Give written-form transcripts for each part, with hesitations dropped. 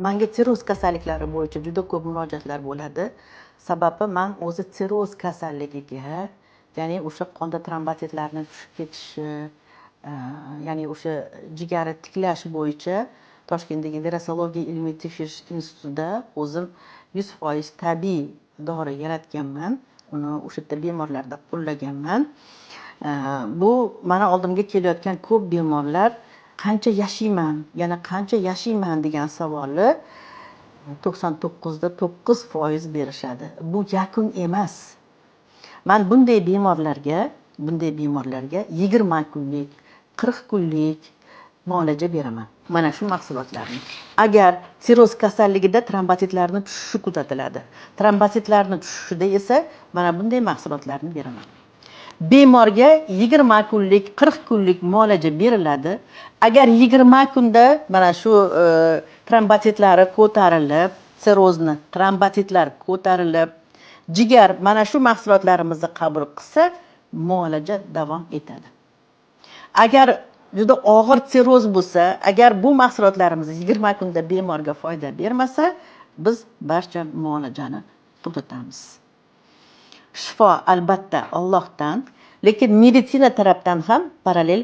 Menga sirroz kasalliklari bo'yicha juda ko'p murojaatlar bo'ladi. Sababi men o'zi sirroz kasalligiga, ya'ni o'sha qonda trombotitlarni tushib ketishi, ya'ni o'sha jigari tiklash bo'yicha Toshkentdagi virusologiya ilmiy tekshirish institutida o'zim 100% tabiiy dori yaratganman. Uni o'sha yerda bemorlarda qo'llaganman. Bu mana oldimga kelayotgan ko'p bemorlar qancha yashayman, yana qancha yashayman degan savolni 99.9% berishadi. Bu yakun emas. Men bunday bemorlarga 20 kunlik, 40 kunlik muolaja beraman. Mana shu mahsulotlarni. Agar sirroz kasalligida trombotitlarni tushishi kuzatiladi. Trombotitlarni tushishida esa mana bunday mahsulotlarni beraman. Bemorga 20 kunlik, 40 kunlik muolaja beriladi. Agar 20 kunda mana shu trombotitlari ko'tarilib, sirrozni trombotitlar ko'tarilib, jigar mana shu mahsulotlarimizni qabul qilsa, muolaja davom etadi. Agar juda og'ir sirroz bo'lsa, agar bu mahsulotlarimiz 20 kunda bemorga foyda bermasa, biz barcha muolajani to'xtatamiz. Shifo albatta Allohdan, lekin meditsina tarafdan ham parallel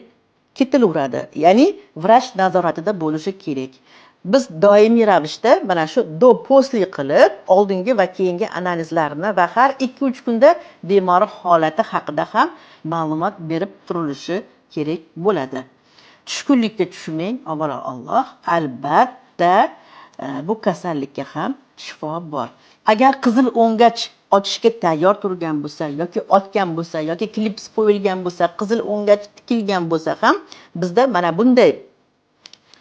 ketilaveradi. Ya'ni vrach nazoratida bo'lishi kerak. Biz doimiy ravishda mana shu do-posli qilib, oldingi va keyingi analizlarni va har 2-3 kunda bemor holati haqida ham ma'lumot berib turilishi kerak bo'ladi. Tushkunlikka tushmang, avvalo Alloh, albatta bu kasallikka ham shifo bor. Agar qizil o'ngach otishga tayyor turgan bo'lsa yoki otgan bo'lsa yoki klips qo'yilgan bo'lsa, qizil o'ngach tikilgan bo'lsa ham bizda mana bunday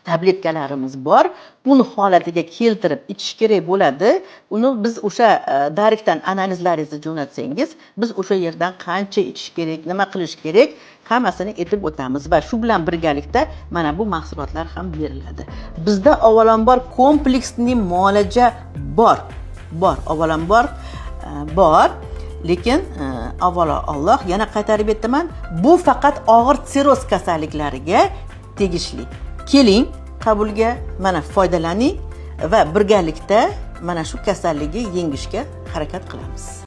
tabletkalarimiz bor. Buni holatiga keltirib ichish kerak bo'ladi. Uni biz o'sha darikdan analizlaringizni jo'natsangiz, biz o'sha yerdan qancha ichish kerak, nima qilish kerak, hammasini aytib o'tamiz va shu bilan birgalikda mana bu mahsulotlar ham beriladi. Bizda avvalambor kompleksli muolaja bor. Avvalambor bor. Lekin avvalo Alloh, yana qaytarib aytaman, bu faqat og'ir sirroz kasalliklariga tegishli. Keling, qabulga mana foydalaning va birgalikda mana shu kasallikni yengishga harakat qilamiz.